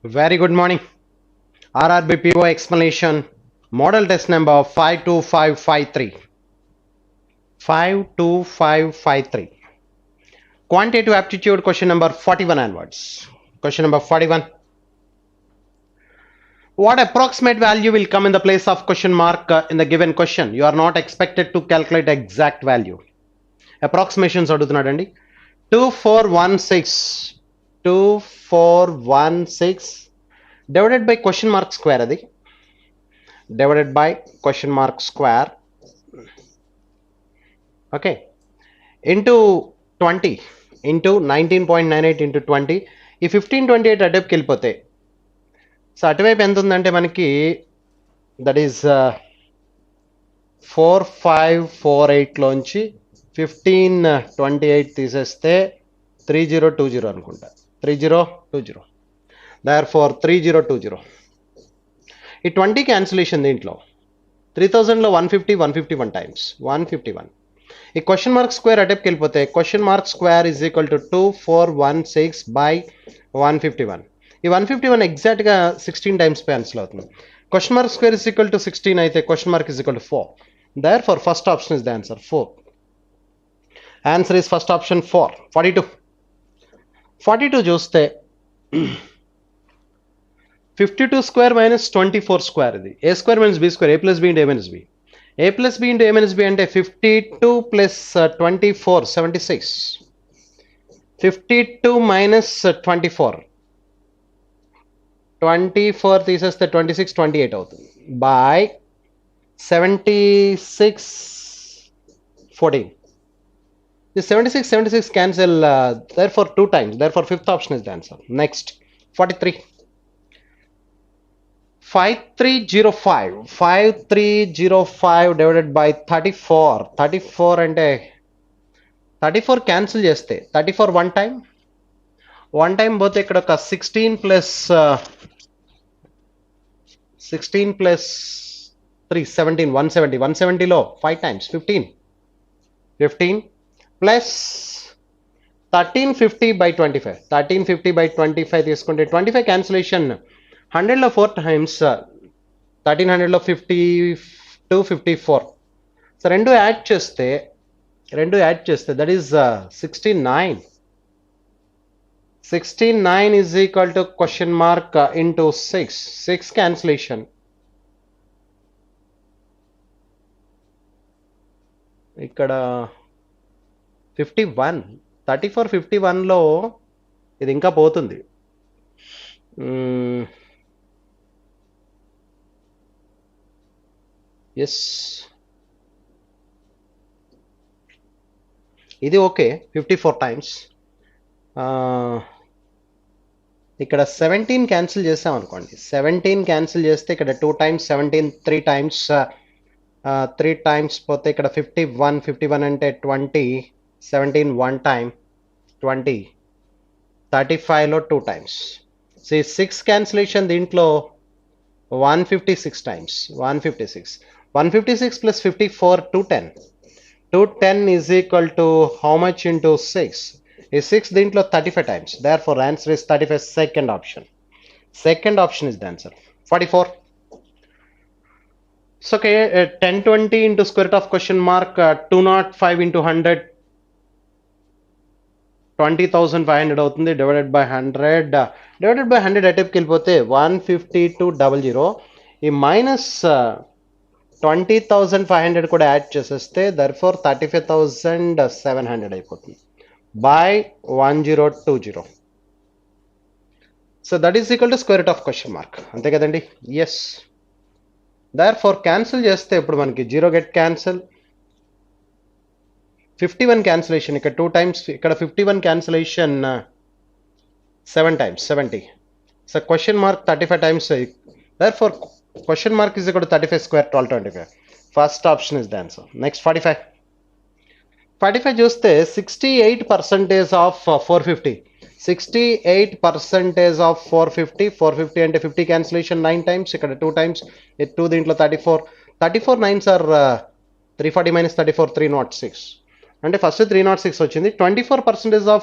Very good morning. RRB PO explanation. Model test number 52553. 52553. Quantitative aptitude question number 41 onwards. Question number 41. What approximate value will come in the place of question mark in the given question? You are not expected to calculate exact value. Approximations అడుగుతున్నాడండి 2416 divided by question mark square అది divided by question mark square okay into 20 into 19.98 into 20 ఈ 1528 అటువైపుకి వెళ్ళిపోతే so అటువైపు ఎంత ఉందంటే మనకి that is 4548 లోంచి 1528 తీసేస్తే 3020 అనుకుంటా 3020 therefore 3020 ఈ 20 క్యాన్సిలేషన్ దీంట్లో 3000 లో 151 టైమ్స్ 151 ఈ క్వశ్చన్ మార్క్ స్క్వేర్ అటెప్కి వెళ్ళిపోతే question mark square is equal to 2416 by 151 ఈ 151 ఎగ్జాక్ట్గా 16 టైమ్స్ క్యాన్సిల్ అవుతుంది question mark square is equal to 16 అయితే question mark is equal to 4 therefore first option is the answer 4 answer is first option 4 42 చూస్తే 52 square minus 24 square ఇది a square minus b square a plus b into a minus b a plus b into a minus b అంటే 52 plus 24 76 52 minus 24 తీసేస్తే 26 28 అవుతుంది by 76 14 the 76 cancel therefore 2 times therefore fifth option is the answer. Next 43 5305 divided by 34 అంటే 34 cancel చేస్తే 34 one time పోతే ఇక్కడ ఒక 16 plus 3 17 170లో 5 times 15 plus 1350 by 25 తీసుకుంటే 25 cancellation 100లో 4 times 1300లో 52 54 so రెండు యాడ్ చేస్తే that is 69 is equal to question mark into 6 cancellation ఇక్కడ 51లో ఇది ఇంకా పోతుంది ఎస్ ఇది ఓకే 54 టైమ్స్ ఇక్కడ 17 క్యాన్సిల్ చేసాం అనుకోండి 17 క్యాన్సిల్ చేస్తే ఇక్కడ 2 టైమ్స్ 17 3 టైమ్స్ 3 టైమ్స్ పోతే ఇక్కడ 51 అంటే 20 17 1 టైమ్ 20 35లో 2 టైమ్స్ సో 6 క్యాన్సిలేషన్ దీంట్లో 156 times 156 plus 54 210 is equal to how much into 6 is 6 దీంట్లో 35 times therefore answer is 35 second option is the answer. 44 so okay 1020 into square root of question mark 205 into 100 20,500 అవుతుంది divided by 100 అటెప్కి వెళ్ళిపోతే 15200 ఈ minus 20,500 కూడా add చేసేస్తే therefore 35,700 అయిపోతుంది by 1020 so that is equal to square root of question mark అంతే కదండి yes therefore cancel చేస్తే ఇప్పుడు మనకి 0 get cancel 51 cancellation ఇక్కడ 2 times ఇక్కడ 51 cancellation 7 times 70 so question mark 35 times therefore question mark is equal to 35 square 1225 first option is the answer. Next 45 చూస్తే 68% of 450 of 450 అంటే 50 cancellation 9 times ఇక్కడ 2 times 2 దీంట్లో 34 9s are 340 minus 34 306 అంటే first 306 వచ్చింది 24% of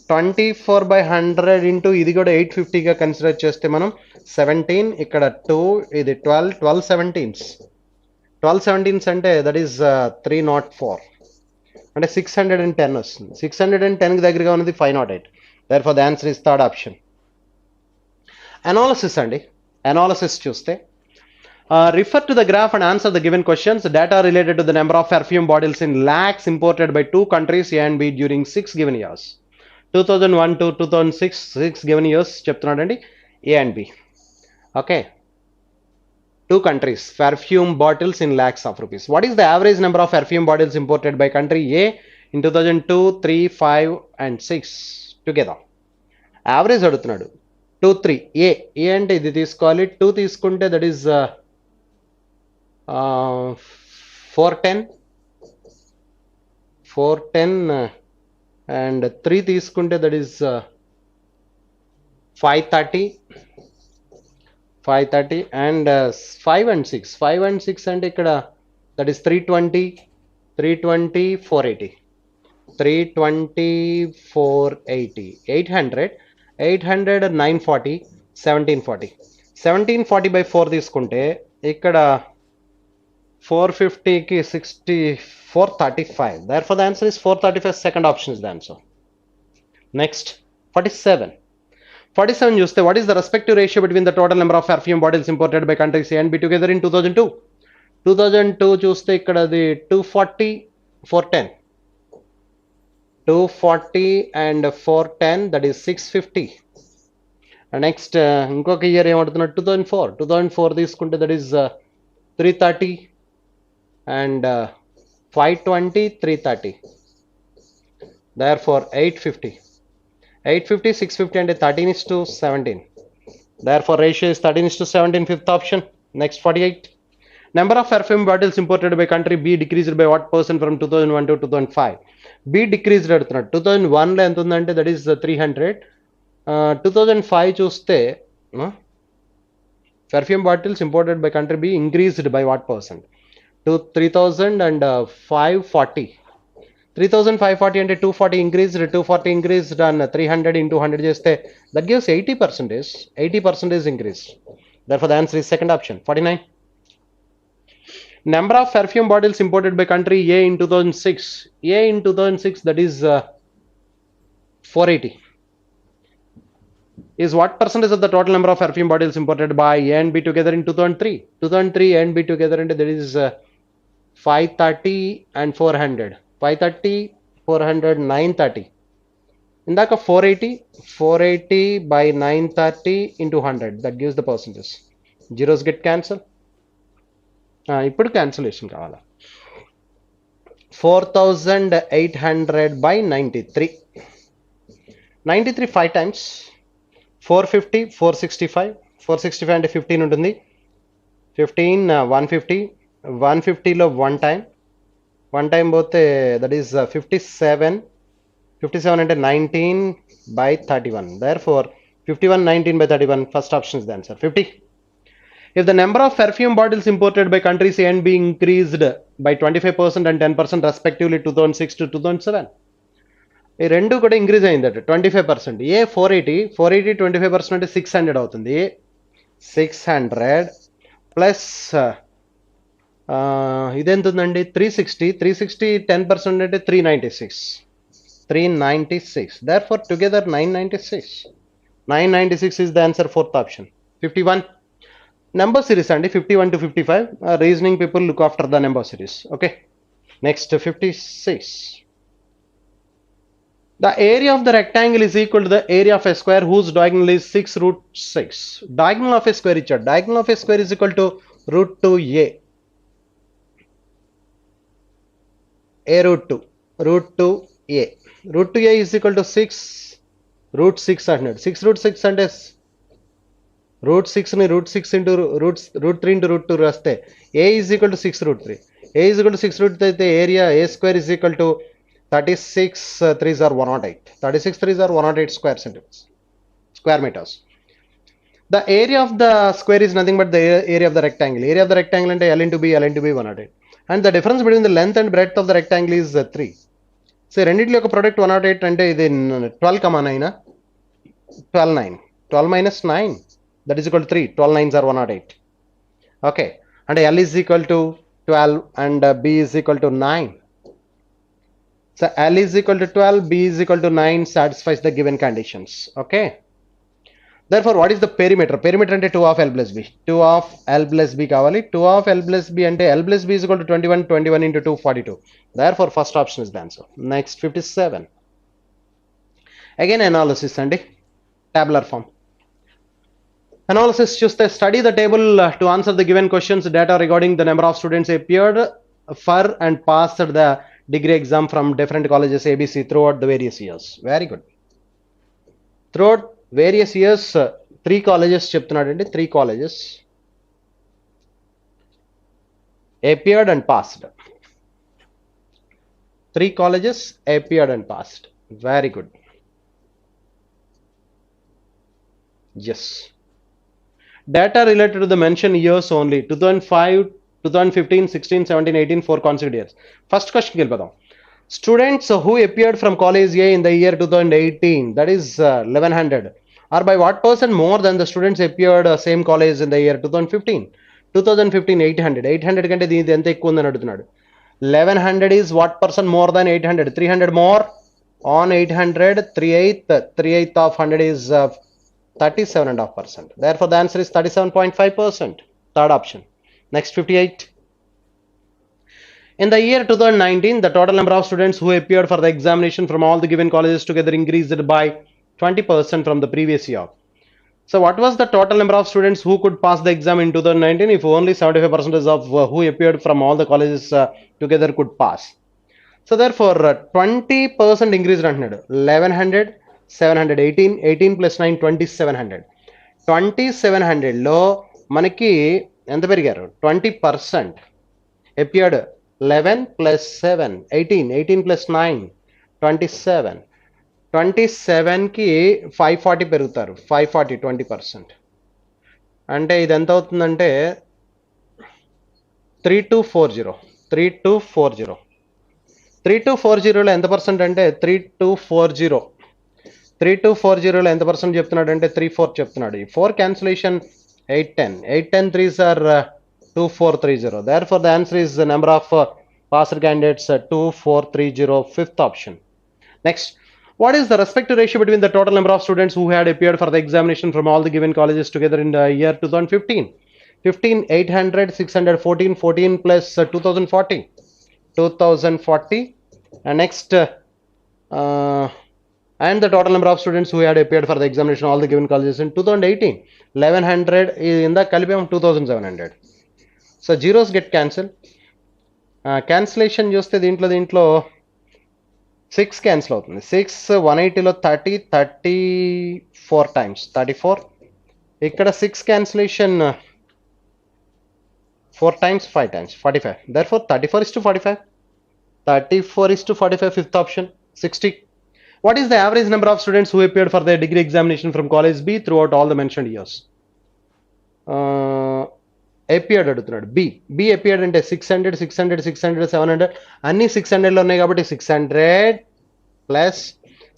24/100 into ఇది కూడా 850గా consider చేస్తే మనం 17 ఇక్కడ 2 ఇది 12 17s అంటే దట్ ఈస్ 304 అంటే 610 వస్తుంది. 610కి దగ్గరగా ఉన్నది 508. Therefore the answer is third option. Analysis అండి. అనాలిసిస్ చూస్తే refer to the graph and answer the given questions. Data related to the number of perfume bottles in lakhs imported by two countries A and B during 6 given years. 2001 to 2006 6 given years చెప్తున్నాడండి A and B. Okay. Two countries, perfume bottles in lakhs of rupees. What is the average number of perfume bottles imported by country A in 2002, 3, 5 and 6 together? Average అడుగుతున్నాడు. 2, 3. A అంటే ఇది తీసుకోవాలి. 2 తీసుకుంటే that is 410 and 3 తీసుకుంటే that is 530 and 5 and 6 అంటే ఇక్కడ that is 320 480 800 940 1740 by 4 తీసుకుంటే ఇక్కడ 450కి 435. Therefore, the answer is 435. Second option is the answer. Next, 47 చూస్తే what is the respective ratio between the total number of perfume bottles imported by countries A and B together in 2002 చూస్తే ఇక్కడ అది 240 and 410 that is 650. Next ఇంకొక year ఏమడుతున్నాడు 2004 తీసుకుంటే that is 330 and 520 330. therefore 850 650 అంటే 13:17. therefore ratio is 13:17. Fifth option. Next, 48 number of perfume bottles imported by country B decreased by what percent from 2001 to 2005? B decreased అడుగుతున్నాడు. 2001లో ఎంత ఉందంటే that is 300. 2005 చూస్తే perfume bottles imported by country B increased by what percent? To 3000 and 540. 3540 అంటే 240 increased and 300 into 100 చేస్తే that gives 80% increased. Therefore the answer is second option. 49 number of perfume bottles imported by country A in 2006 that is 480 is what percentage of the total number of perfume bottles imported by A and B together in 2003 A and B together and there is 530 and 400 930 ఇందాక 480 by 930 into 100 that gives the percentage. Zeros get cancel. ఇప్పుడు cancellation కావాలా 4800 by 93 5 times 450 465 అంటే 15 ఉంటుంది 15 150లో 1 time పోతే that is 57 అంటే 19 by 31. therefore 51 19 by 31. first option is the answer. 50 if the number of perfume bottles imported by countries A and B increased by 25% and 10% respectively 2006 to 2007 ఈ రెండు కూడా increase అయిందట 25%. ఏ 480 25% అంటే 600 అవుతుంది. 600 ప్లస్ ఇదెంత ఉందండి 360 10% అంటే 396. therefore together 996 is the answer. Fourth option. 51 number series అండి 51 to 55. reasoning people look after the number series. okay, next 56 the area of the rectangle is equal to the area of a square whose diagonal is 6√6. diagonal of a square ఇచ్చాడు. diagonal of a square is equal to √2a √2a is equal to 6√6 అంటున్నాడు. 6√6 అంటే √6 ని √6 into √3 into √2 రాస్తే a is equal to 6√3. a is equal to 6√3 అయితే area a square is equal to 36 3s are 108. 36 3s are 108 square meters. The area of the square is nothing but the area of the rectangle. Area of the rectangle అంటే L into B 108. And the difference between the length and breadth of the rectangle is 3. So రెండింటిలో ఒక product 108 అంటే ఇది 12,9 12 9 12 minus 9 that is equal to 3 12 9s are 108 okay and L is equal to 12 and B is equal to 9 so L is equal to 12 B is equal to 9 satisfies the given conditions okay therefore what is the perimeter ante 2 of L plus B 2 of L plus B kavali 2 of L plus B ante L plus B is equal to 21 into 2 42 therefore first option is the answer next 57 again analysis andi tabular form analysis చూస్తే study the table to answer the given questions data regarding the number of students appeared for and passed the degree exam from different colleges ABC throughout the various years very good throughout various years 3 colleges చెప్తున్నాడండి 3 colleges appeared and passed 3 colleges appeared and passed very good yes data related to the mentioned years only 2005 2015 16 17 18 4 consecutive years first question kelpadam students who appeared from college A in the year 2018 that is 1100 are by what percent more than the students appeared same college in the year 2015 800 800 కంటే దీని ఎంత ఎక్కువ ఉందని అడుగుతున్నాడు 1100 is what percent more than 800 300 more on 800 3/8 of 100 is 37.5%. Therefore, the answer is 37.5%. Third option. Next 58. In the year 2019, the total number of students who appeared for the examination from all the given colleges together increased by 20% from the previous year. So, what was the total number of students who could pass the exam in 2019 if only 75% of who appeared from all the colleges together could pass? So, therefore, 20% increased antunnadu 1100 718 18 plus 9 2700 2700 లో మనకి ఎంత పెరిగారు 20% appeared 11 plus 7 18 18 plus 9 27 27 కి 540 పెరుగుతారు 540 20% అంటే ఇది ఎంత అవుతుందంటే 3240 3240 3240 లో ఎంత పర్సెంట్ అంటే 3240 3240 లో ఎంత పర్సెంట్ చెప్తున్నాడు అంటే 34 చెప్తున్నాడు ఈ 4 cancellation 810 3s are 2430 therefore the answer is the number of passed candidates 2430 fifth option next what is the respective ratio between the total number of students who had appeared for the examination from all the given colleges together in the year 2015 800 614 14 plus 2040 and next and the total number of students who had appeared for the examination all the given colleges in 2018 1100 in the kalipam 2700 so zeros get cancelled cancellation చూస్తే దీంట్లో 6 cancel అవుతుంది 6 180 లో 30 34 times 34 ఇక్కడ 6 cancellation 4 times 5 times 45 therefore 34 is to 45 34 is to 45 fifth option 60. What is the average number of students who appeared for their degree examination from college B throughout all the mentioned years? Appeared అడుగుతున్నాడు B appeared అంటే 600 600 600 700 అన్ని 600 లో ఉన్నాయి కాబట్టి 600 plus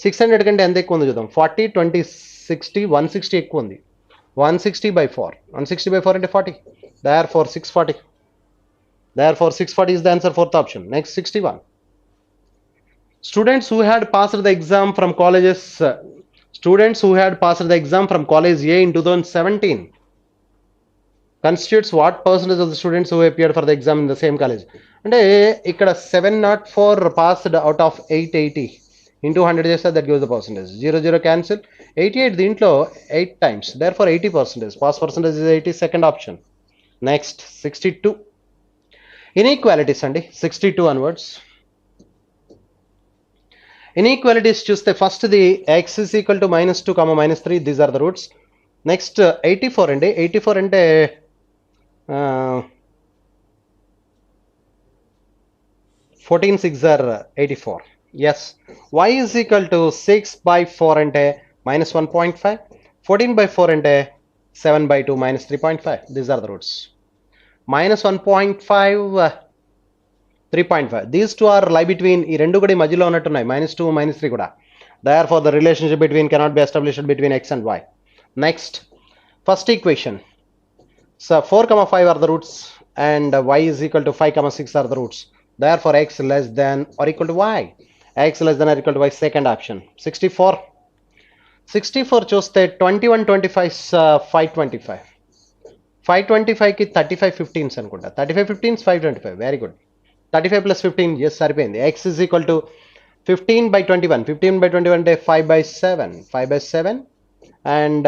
600 కంటే ఎంత ఎక్కువ ఉంది చూద్దాం 40 20 60 160 ఎక్కువ ఉంది 160 by 4 160 by 4 అంటే 40 therefore 640 is the answer fourth option next 61 students who had passed the exam from college A in 2017 constitutes what percentage of the students who appeared for the exam in the same college అంటే ఇక్కడ 704 passed out of 880 into 100 చేస్తే that gives the percentage 00 cancel 88 దీంట్లో 8 times therefore 80% pass percentage is 80 second option next 62 inequalities అండి 62 onwards inequalities చూస్తే first the x is equal to -2 -3 these are the roots next 84 అండి 84 అంటే 14 6 are 84 yes y is equal to 6 by 4 అంటే -1.5 14 by 4 అంటే 7 by 2 -3.5 these are the roots -1.5 3.5. These two are lie between ఈ రెండు కూడా ఈ మధ్యలో ఉన్నట్టున్నాయి -2 -3 కూడా. Therefore the relationship between cannot be established between x and y. Next, first equation. So 4, 5 are the roots and y is equal to 5, 6 are the roots. Therefore x less than or equal to y. X less than or equal to y, second option. 64 చూస్తే 21, 25 is 525. 525 కి 35 15s అనుకుంటా. 35 15s 525. Very good. 35 plus 15, yes, సరిపోయింది. X is equal to 15/21. 15/21 అంటే 5/7. 5/7 and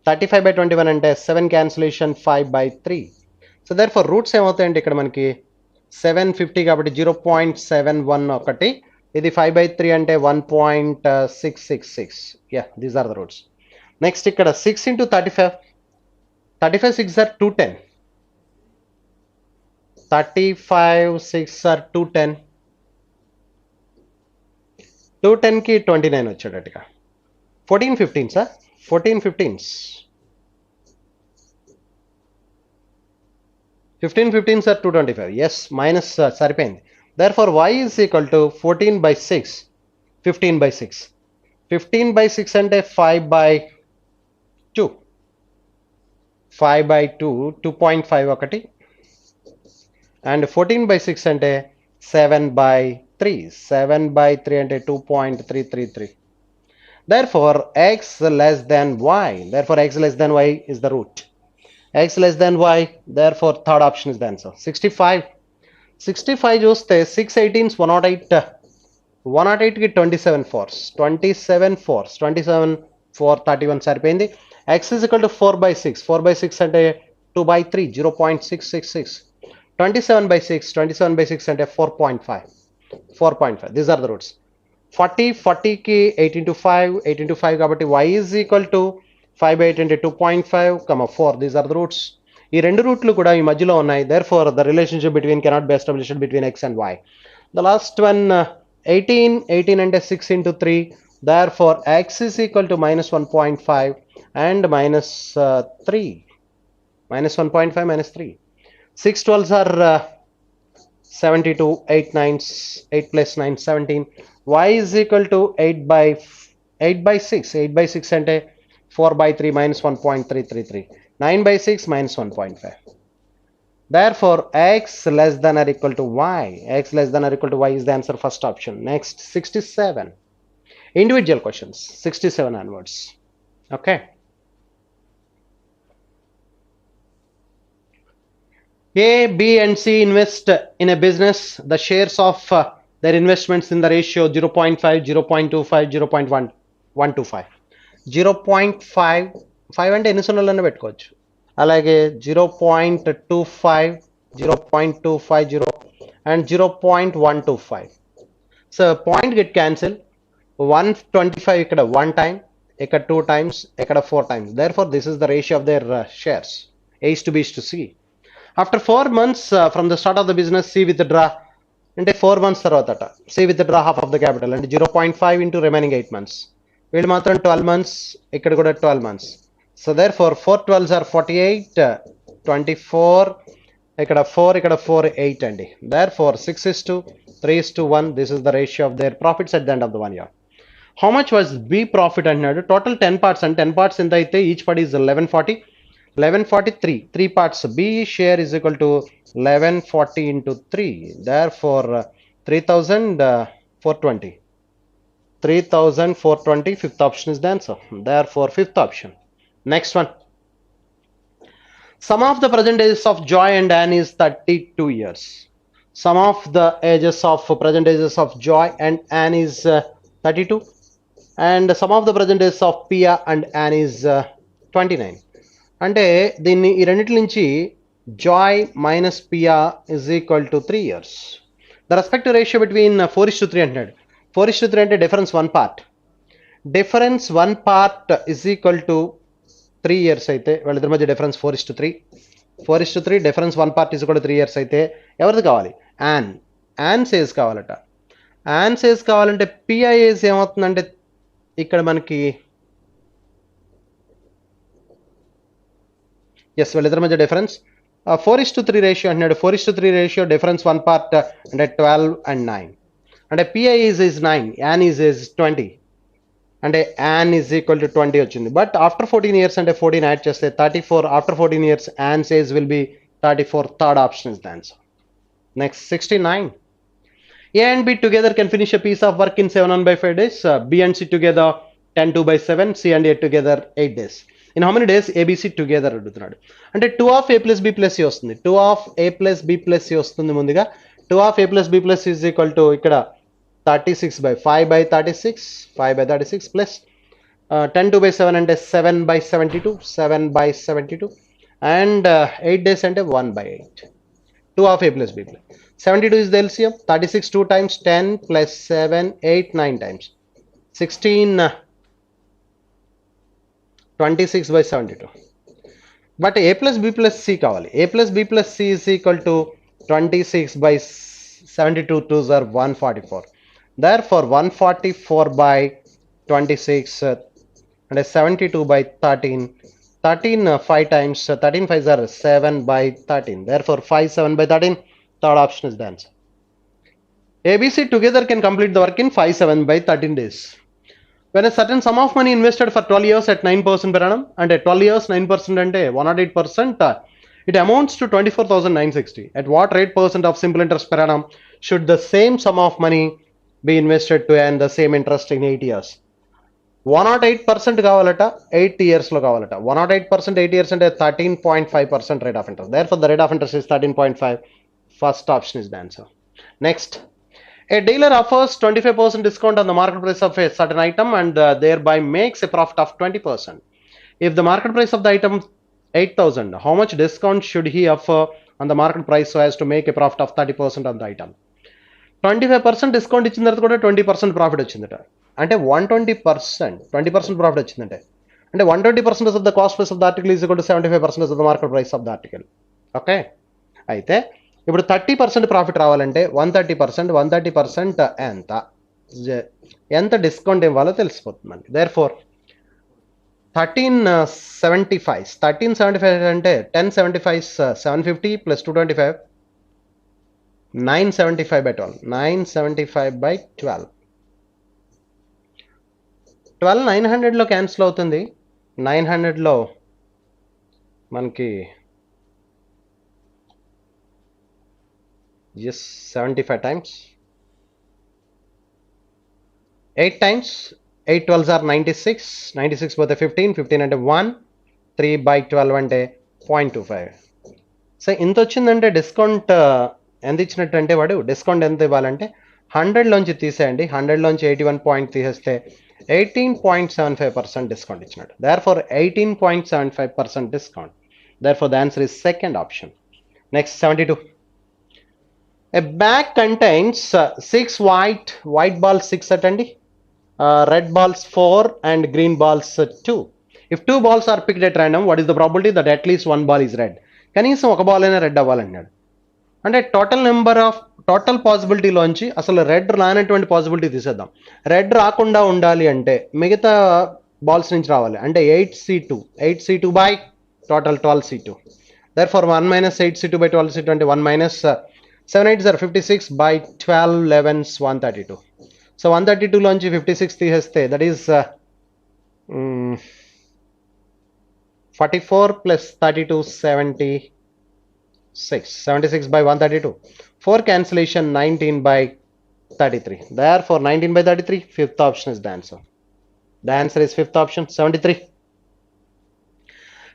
35/21 అంటే 7 cancellation 5/3. So therefore roots ఏమవుతాయంటే ఇక్కడ మనకి 750 కాబట్టి 0.71 ఒకటి, ఇది 5/3 అంటే 1.666. Yeah, these are the roots. Next ఇక్కడ 6 into 35. 35 6 are 210. 35 6 are 210. 210 కి 29 వచ్చేటట్టుగా. 14 15s 14 15s. 15 15s are 225. Yes, minus సరిపోయింది. Therefore y is equal to 14/6. 15/6. 15/6 అంటే 5/2. 5/2 2.5 ఒకటి and 14/6 అంటే 7/3. 7/3 అంటే 2.333. Therefore x less than y. Therefore x less than y is the root. X less than y. Therefore third option is the answer. 65. 65 చూస్తే 6 18s 108. 108 కి 27 4s. 27 4s. 27 4 31 సరిపోయింది. X is equal to 4/6. 4/6 అంటే 2/3. 0.666. 27/6. 27/6 అంటే 4.5. 4.5. These are the roots. 40 40 కి 8 into 5. 8 into 5 కాబట్టి y is equal to 5/8 అంటే 2.5, 4. These are the roots. ఈ రెండు రూట్లు కూడా ఈ మధ్యలో ఉన్నాయి. Therefore the relationship between cannot be established between x and y. The last one 18 అంటే 6 into 3. Therefore x is equal to -1.5 and -3. -1.5 -3. 6 12s are 72. 8 9s 8 plus 9 17. Y is equal to 8/6. 8/6 అంటే 4/3 -1.333. 9/6 -1.5. Therefore x less than or equal to y. X less than or equal to y is the answer, first option. Next 67. Individual questions 67 onwards. Okay. A, B and C invest in a business. The shares of their investments in the ratio 0.5, 0.25, 0.125. 0.5 అంటే ఎన్ని సున్నాలన్నా పెట్టుకోవచ్చు. అలాగే 0.25, 0.250 and 0.125. So point get cancel. 125 ఇక్కడ 1 time, ఇక్కడ 2 times, ఇక్కడ 4 times. Therefore this is the ratio of their shares. A is to B is to C. After 4 months from the start of the business, C withdraw అంటే 4 months తర్వాత C withdraw half of the capital అంటే 0.5 into remaining 8 months. వీళ్ళు మాత్రం 12 months, ఇక్కడ కూడా 12 months. So therefore 4 12s are 48, 24, ఇక్కడ 4, ఇక్కడ 4, 8 అండి. Therefore 6:3:1. This is the ratio of their profits at the end of the 1 year. How much was B profit అంటున్నాడు. Total 10 parts and 10 parts ఎంత అయితే each part is 1140. 1143. 3 parts. B share is equal to 1140 into 3. Therefore 3,420. 3,420. Fifth option is the answer. Therefore fifth option. Next one. Sum of the present ages of Joy and Anne is 32 years. Sum of the ages of present ages of Joy and Anne is 32. And sum of the present ages of Pia and Anne is 29. అంటే దీన్ని ఈ రెండింటి నుంచి Joy minus Piya is equal to 3 years. The respective ratio between 4:3 అంటున్నాడు. 4:3 అంటే difference 1 part. Difference 1 part is equal to 3 years అయితే వాళ్ళిద్దరి మధ్య difference 4:3. 4:3 difference 1 part is equal to 3 years అయితే ఎవరిది కావాలి? యాన్ సేజ్ కావాలట. యాన్ సేజ్ కావాలంటే పిఐ ఏజ్ ఏమవుతుందంటే ఇక్కడ మనకి ఎస్ వాళ్ళిద్దరి మధ్య డిఫరెన్స్ 4:3 రేషియో అంటున్నాడు. 4:3 రేషియో డిఫరెన్స్ వన్ పార్ట్ అంటే 12 and 9. అంటే పిఐ is 9, యాన్ is 20. అంటే యాన్ ఈజ్ ఈక్వల్ టు 20 వచ్చింది. బట్ ఆఫ్టర్ 14 years అంటే 14 యాడ్ చేస్తే 34. After 14 years Anne's age will be 34. Third option is the answer. Next 69. A and B together can finish a piece of work in 7/5 days. B and C together 10/2/7. C and A together 8 days. In how many days ABC together అడుగుతున్నాడు. అంటే 2 of A plus B plus C వస్తుంది. 2 of A plus B plus C వస్తుంది ముందుగా. 2 of A plus B plus C is equal to ఇక్కడ 36/5/36. 5/36 plus 10/2/7 అంటే 7/72. 7/72 and 8 days అంటే 1/8. 2 of A plus B plus 72 is the LCM. 36 2 times 10 plus 7 8 9 times 16 26/72. But A plus B plus C కావాలి. A plus B plus C is equal to 26/72. 2s are 144. Therefore 144/26 and 72/13. 13 5 times 13 5s are 7/13. Therefore 5 7/13. Third option is the answer. ABC together can complete the work in 5 7/13 days. When a certain sum of money invested for 12 years at 9% per annum, and at 12 years 9% and 108%, it amounts to 24,960. At what rate percent of simple interest per annum should the same sum of money be invested to earn the same interest in 8 years? 108% కావాలట 8 years లో కావాలట. 108% 8 years అంటే 13.5% rate of interest. Therefore the rate of interest is 13.5. First option is the answer. Next, a dealer offers 25% discount on the market price of a certain item and thereby makes a profit of 20%. If the market price of the item 8,000, how much discount should he offer on the market price so as to make a profit of 30% on the item? 25% discount ఇచ్చిన తర్వాత కూడా 20% profit వచ్చిందట. అంటే 120%, 20% profit వచ్చిందంటే అంటే 120% of the cost price of the article is equal to 75% of the market price of the article. Okay, అయితే ఇప్పుడు 30% profit రావాలంటే 130% ఎంత డిస్కౌంట్ ఇవ్వాలో తెలిసిపోతుందండి. దేర్ఫోర్ 1375 అంటే 1075 750 ప్లస్ 225 975/12. 975/12. 12 900లో క్యాన్సిల్ అవుతుంది. 900లో మనకి 75 times 8 times 8 12s are 96. 96 పోతే 15 అంటే 1. 3/12 అంటే 0.25. సో ఇంత వచ్చిందంటే డిస్కౌంట్ ఎంత ఇచ్చినట్టు అంటే వాడు డిస్కౌంట్ ఎంత ఇవ్వాలంటే 100లోంచి తీసేయండి. 100లోంచి 81 పాయింట్ తీసేస్తే 18.75% డిస్కౌంట్ ఇచ్చినట్టు. Therefore 18.75% discount. Therefore the answer is second option. Next 72. A bag contains 6 white balls 6 attendee, red balls 4 and green balls 2. If 2 balls are picked at random, what is the probability that at least 1 ball is red? కనీసం ఒక ball అయినా red అవ్వాలన్నాడు. అంటే total పాసిబిలిటీలోంచి అసలు red రానటువంటి possibility తీసేద్దాం. Red రాకుండా ఉండాలి అంటే మిగతా బాల్స్ నుంచి రావాలి. అంటే 8C2 by total 12C2. Therefore 1 minus 8C2/12C2 అంటే 1 minus 7 8s are 56/12 11s 132. So 132లోంచి 56 తీసేస్తే that is 44 plus 32 76/132. 4 cancellation 19/33. Therefore 19/33. Fifth option is the answer. The answer is fifth option 73.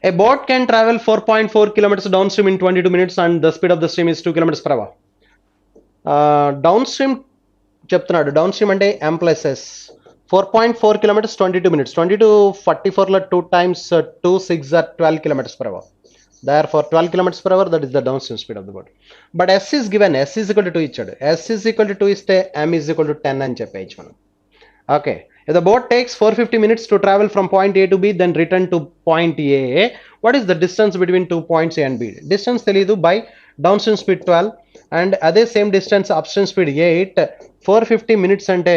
A boat can travel 4.4 kilometers downstream in 22 minutes and the speed of the stream is 2 kilometers per hour. Downstream చెప్తున్నాడు. Downstream అంటే M+S. 4.4 kilometers 22 minutes. 22 44లో 2 times 2 6 are 12 kilometers per hour. Therefore 12 kilometers per hour, that is the downstream speed of the boat. But S is given. S is equal to 2 ఇచ్చాడు. S is equal to 2 ఇస్తే M is equal to 10 అని చెప్పేయచ్చు మనం. Okay. If the boat takes 450 minutes to travel from point A to B, then return to point A, what is the distance between 2 points A and B? Distance తెలియదు. By downstream speed 12 and అదే same distance upstream speed 8. 450 minutes అంటే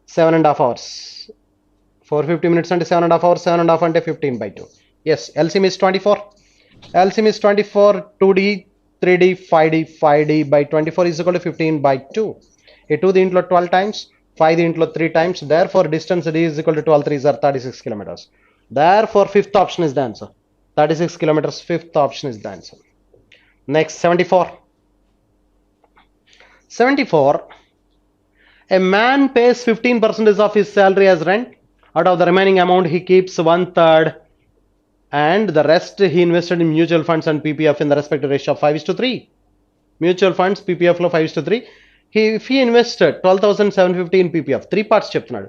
7.5 hours. 450 minutes అంటే 7.5 hours. 7.5 అంటే 15/2. Yes, LCM is 24. LCM is 24, 2D, 3D, 5D, 5D by 24 is equal to 15 by 2. A 2 దీంట్లో 12 times, 5 దీంట్లో 3 times. Therefore, distance D is equal to 12 3s are 36 kilometers. Therefore, fifth option is the answer. 36 kilometers, fifth option is the answer. Next, 74. 74. A man pays 15% of his salary as rent. Out of the remaining amount, he keeps 1/3 and the rest he invested in mutual funds and PPF in the respective ratio of 5:3. Mutual funds, PPF లో 5:3. If he invested 12,750 in PPF, 3 parts చెప్తున్నాడు.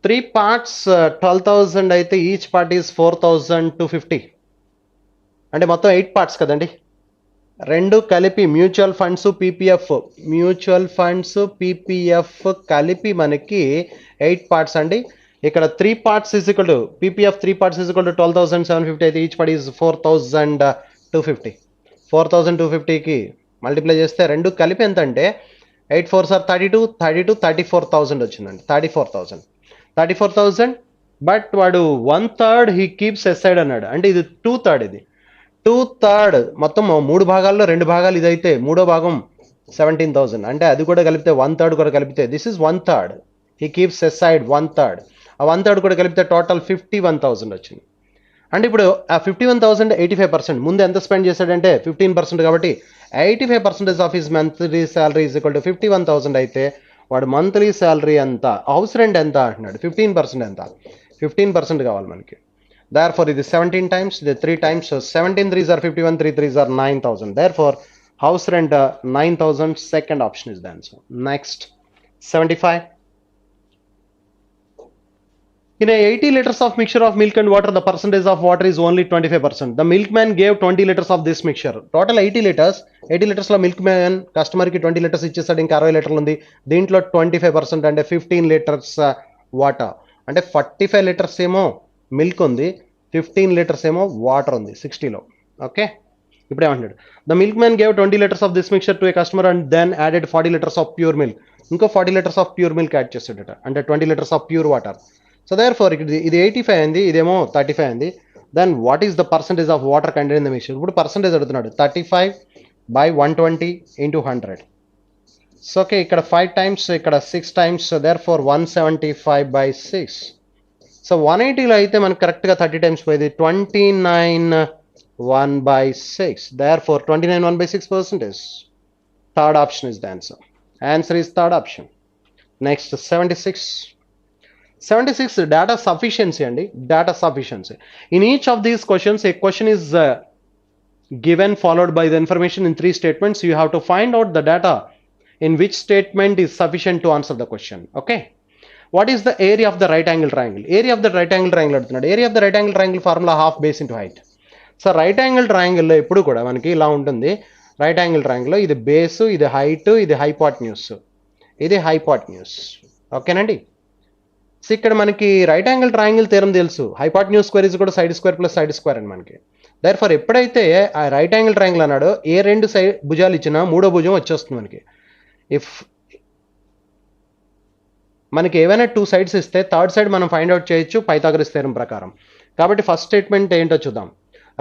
3 parts 12,000 అయితే each part is 4,250. అంటే మొత్తం 8 parts కదండి. రెండు కలిపి mutual funds PPF కలిపి మనకి 8 parts అండి. ఇక్కడ 3 parts is equal to PPF 3 parts is equal to 12,750 అయితే ఈచ్ పార్ట్ ఈజ్ 4,250. 4,250కి మల్టిప్లై చేస్తే రెండు కలిపి ఎంత అంటే 8 4s are 32, 34,000 వచ్చిందండి. 34,000 బట్ వాడు 1/3 హీ కీప్స్ ఎసైడ్ అన్నాడు. అంటే ఇది 2/3 ఇది 2/3 మొత్తం 3 భాగాల్లో 2 భాగాలు ఇదైతే మూడో భాగం 17,000 అంటే అది కూడా కలిపితే 1/3 కూడా కలిపితే this is 1/3 he keeps aside 1/3. ఆ 1/3 కూడా కలిపితే టోటల్ 51,000 వచ్చింది. అంటే ఇప్పుడు ఆ 51,000 85%. ముందు ఎంత స్పెండ్ చేశాడంటే 15% కాబట్టి 85% of his monthly salary is equal to 51,000 అయితే వాడు మంత్లీ శాలరీ ఎంత, హౌస్ రెంట్ ఎంత అంటున్నాడు. 15% ఎంత, 15% కావాలి మనకి. Therefore ఇది 17 times, ఇది 3 times. So 17 3s are 51, 3 3s are 9,000. Therefore house rent 9,000. Second option is the answer. Next, 75. In a 80 liters of mixture of milk and water, the percentage of water is only 25%. The milkman gave 20 liters of this mixture. Total 80 liters. 80 liters లో milkman customer కి 20 liters ఇచ్చేసాడు. ఇంకా 60 లీటర్లు ఉంది. దీంట్లో 25% అంటే 15 liters water. అంటే 45 liters ఏమో మిల్క్ ఉంది, 15 liters ఏమో వాటర్ ఉంది 60లో. ఓకే, ఇప్పుడు ఏమంటాడు, the milk man gave 20 liters of this mixture to a customer and then added 40 liters of pure milk. ఇంకో 40 liters of pure milk add చేస్తాడట, అంటే 20 liters of pure water. So therefore ఇది 85 అయింది, ఇదేమో 35 అయింది. Then what is the percentage of water content in the mixture? ఇప్పుడు percentage అడుగుతున్నాడు. 35 by 120 into 100. So okay, ఇక్కడ 5 times, ఇక్కడ 6 times. So therefore 175 by 6. So 180లో అయితే మనకు కరెక్ట్గా 30 times పోయింది. 29 1 by 6. Therefore 29 1 by 6%. Third option is the answer. Answer is third option. Next, 76. 76 data sufficiency and data sufficiency. In each of these questions, a question is given followed by the information in 3 statements. You have to find out the data in which statement is sufficient to answer the question. Okay. What is the area of the right angle triangle? Area of the right angle triangle అడుగుతున్నాడు. Area of the right angle triangle formula half base into height. So right angle ట్రయాంగిల్లో ఎప్పుడు కూడా మనకి ఇలా ఉంటుంది. Right angle ట్రయాంగిల్లో ఇది base, ఇది height, ఇది హైపాట్న్యూస్, ఇది హైపాట్న్యూస్. ఓకేనండి. సో ఇక్కడ మనకి రైట్ యాంగిల్ ట్రయాంగిల్ థీరం తెలుసు. హైపాట్న్యూస్ స్క్వేర్ ఇస్ కూడా side square plus side square అని మనకి. దేర్ఫోర్ ఎప్పుడైతే ఆ రైట్ యాంగిల్ ట్రయాంగిల్ అన్నాడో ఏ 2 సైడ్ భుజాలు ఇచ్చినా మూడో భుజం వచ్చేస్తుంది మనకి. ఇఫ్ మనకి ఏవైనా 2 sides ఇస్తే థర్డ్ సైడ్ మనం ఫైండ్ అవుట్ చేయొచ్చు పైథాగరస్ థీరం ప్రకారం. కాబట్టి ఫస్ట్ స్టేట్మెంట్ ఏంటో చూద్దాం.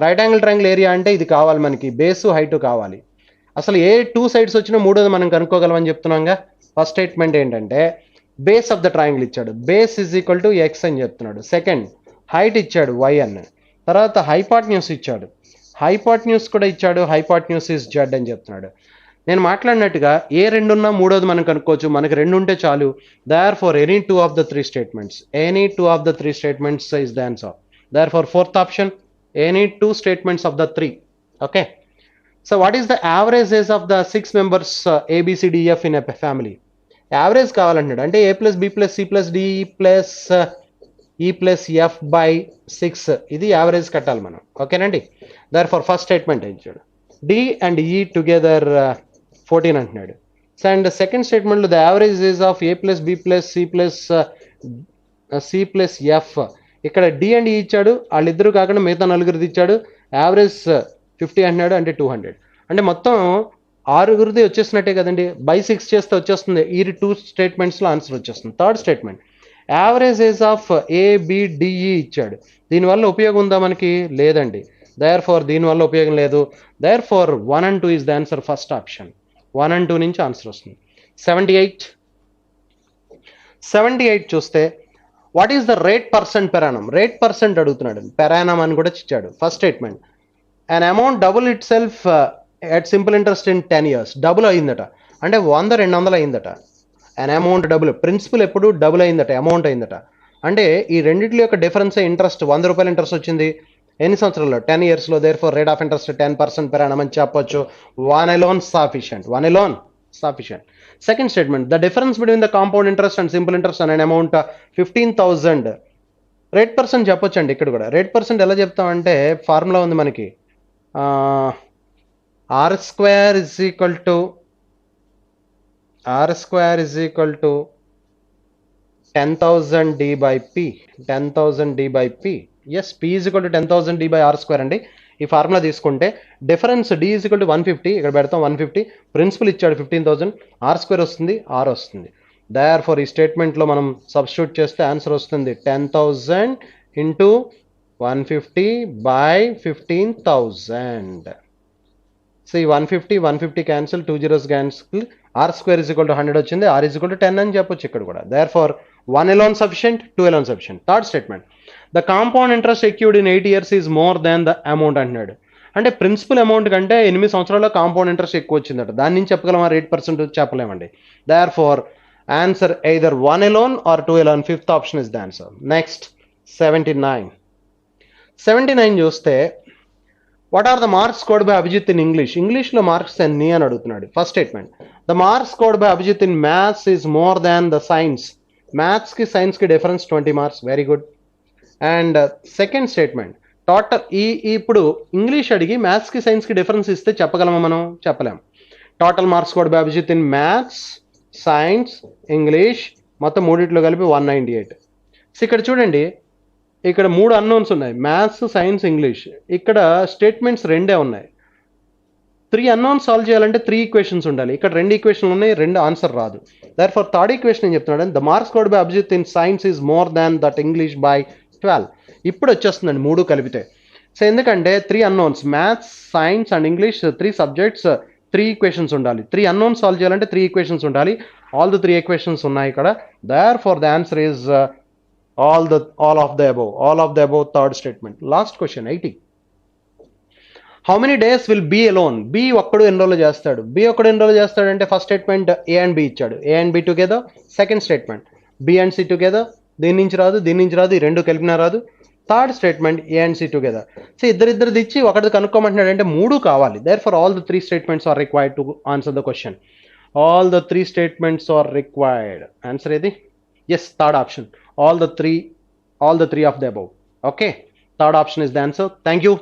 రైట్ యాంగిల్ ట్రయాంగిల్ ఏరియా అంటే ఇది కావాలి మనకి, బేసు హైట్ కావాలి. అసలు ఏ 2 sides వచ్చినా మూడోది మనం కనుక్కోగలమని చెప్తున్నాంగా. ఫస్ట్ స్టేట్మెంట్ ఏంటంటే బేస్ ఆఫ్ ద ట్రయాంగిల్ ఇచ్చాడు, base is equal to X అని చెప్తున్నాడు. సెకండ్ హైట్ ఇచ్చాడు వై అని. తర్వాత హైపాట్న్యూస్ ఇచ్చాడు, హైపాట్న్యూస్ కూడా ఇచ్చాడు, హైపాట్న్యూస్ ఈజ్ జెడ్ అని చెప్తున్నాడు. నేను మాట్లాడినట్టుగా ఏ 2 ఉన్నా మూడోది మనం కనుక్కోవచ్చు. మనకి 2 ఉంటే చాలు. Therefore any 2 of the 3 statements, any 2 of the 3 statements is the answer. Therefore fourth option, any 2 statements of the 3. Okay. So what is the average age of the 6 members A, B, C, D, F in a family? Average కావాలంటున్నాడు. అంటే A plus B plus C plus D plus E plus F by 6 ఇది average కట్టాలి మనం. ఓకేనండి. Therefore first statement ఇచ్చాడు, D and E together 14 అంటున్నాడు. And second స్టేట్మెంట్లో the average age of A plus B plus C plus F. ఇక్కడ D and E ఇచ్చాడు, వాళ్ళిద్దరు కాకుండా మిగతా నలుగురిది ఇచ్చాడు. యావరేజ్ 50 అంటున్నాడు, అంటే 200. అంటే మొత్తం 6గురిది వచ్చేసినట్టే కదండి. బై 6 చేస్తే వచ్చేస్తుంది. ఈ 2 స్టేట్మెంట్స్లో ఆన్సర్ వచ్చేస్తుంది. Third statement average age of A B D E ఇచ్చాడు. దీనివల్ల ఉపయోగం ఉందా మనకి? లేదండి. దేర్ ఫోర్ దీనివల్ల ఉపయోగం లేదు. Therefore 1 and 2 is the answer. First option 1 and 2 నుంచి ఆన్సర్ వస్తుంది. 78 చూస్తే what is the rate percent per annum. Rate percent అడుగుతున్నాడు, పెర్ యానం అని కూడా ఇచ్చాడు. First statement, an amount double itself at simple interest in 10 years. Double అయిందట అంటే 100 200 అయిందట. an amount డబుల్, ప్రిన్సిపల్ ఎప్పుడు డబుల్ అయిందట, అమౌంట్ అయిందట. అంటే ఈ రెండింటి యొక్క డిఫరెన్స్ ఇంట్రెస్ట్ 100 రూపాయల ఇంట్రెస్ట్ వచ్చింది ఎన్ని సంవత్సరాల్లో, 10 yearsలో. Therefore rate of interest 10% per annum అని చెప్పొచ్చు. One alone sufficient. Second statement, the difference between the compound interest and simple interest అనే అమౌంట్ 15,000. రేట్ పర్సెంట్ చెప్పొచ్చండి. ఇక్కడ కూడా రేట్ పర్సెంట్ ఎలా చెప్తామంటే ఫార్ములా ఉంది మనకి, r square is equal to 10,000 d by p. 10,000 d by p. Yes, p is equal to 10,000 d by r square అండి. ఈ ఫార్ములా తీసుకుంటే difference d is equal to 150, ఇక్కడ పెడతాం 150. ప్రిన్సిపల్ ఇచ్చాడు 15,000, r square వస్తుంది, r వస్తుంది. దేర్ ఫర్ ఈ స్టేట్మెంట్లో మనం సబ్స్టిట్యూట్ చేస్తే ఆన్సర్ వస్తుంది 10,000 into 150 by 15,000. సో ఈ 150 cancel, 2 zeros cancel, r square is equal to 100 వచ్చింది, r is equal to 10 అని చెప్పొచ్చు ఇక్కడ కూడా. Therefore 1 alone sufficient, 2 alone sufficient. Third statement, the compound interest secured in 8 years is more than the amount అంటున్నాడు. అంటే principal amount కంటే 8 సంవత్సరాల్లో compound interest ఎక్కువ వచ్చిందట. దాని నుంచి చెప్పగలమా రేట్ పర్సెంట్? చెప్పలేమండి. Therefore answer either 1 alone or 2 alone. Fifth option is the answer. Next 79 చూస్తే what are the marks scored by Abhijit in English. ఇంగ్లీష్లో మార్క్స్ ఎన్ని అని అడుగుతున్నాడు. First statement, the marks scored by Abhijit in maths is more than the science. మ్యాథ్స్కి సైన్స్కి difference 20 marks. Very good. And second statement, total ఇప్పుడు English అడిగి మ్యాథ్స్కి సైన్స్కి డిఫరెన్స్ ఇస్తే చెప్పగలమా మనం? చెప్పలేం. Total marks scored by Abhijit in maths, science, English మొత్తం మూడిట్లో కలిపి 198. సో ఇక్కడ చూడండి, ఇక్కడ 3 అన్నోన్స్ ఉన్నాయి, మ్యాథ్స్, సైన్స్, ఇంగ్లీష్. ఇక్కడ స్టేట్మెంట్స్ 2 ఉన్నాయి. 3 అన్నోన్స్ సాల్వ్ చేయాలంటే 3 ఈక్వేషన్స్ ఉండాలి. ఇక్కడ 2 ఈక్వేషన్లు ఉన్నాయి, 2 ఆన్సర్ రాదు. దర్ ఫర్ థర్డ్ ఈక్వేషన్ ఏం చెప్తున్నాడు, the marks scored by Abhijit in science is more than that English by 12. ఇప్పుడు వచ్చేస్తుందండి 3 కలిపితే. సో ఎందుకంటే 3 unknowns, maths, science and English, 3 subjects, 3 equations ఉండాలి. 3 అన్నోన్స్ సాల్వ్ చేయాలంటే 3 ఈక్వేషన్స్ ఉండాలి. ఆల్ ద 3 ఈక్వేషన్స్ ఉన్నాయి ఇక్కడ. Therefore the answer is all of the above. Third statement. Last question 80. How many days will B alone? B ఒక్కడు enrol చేస్తాడు. B ఒక్కడు enrol చేస్తాడంటే first statement A and B ఇచ్చాడు. A and B together. Second statement B and C together. దీని నుంచి రాదు, ఈ రెండు కలిపినా రాదు. Third statement A and C together. So ఇద్దరిది ఇచ్చి ఒకటి కనుక్కోమంటున్నాడు అంటే 3 కావాలి. Therefore all the 3 statements are required to answer the question. All the 3 statements are required. Answer ఏది? Yes, third option. All the three of the above. Okay, third option is the answer. Thank you.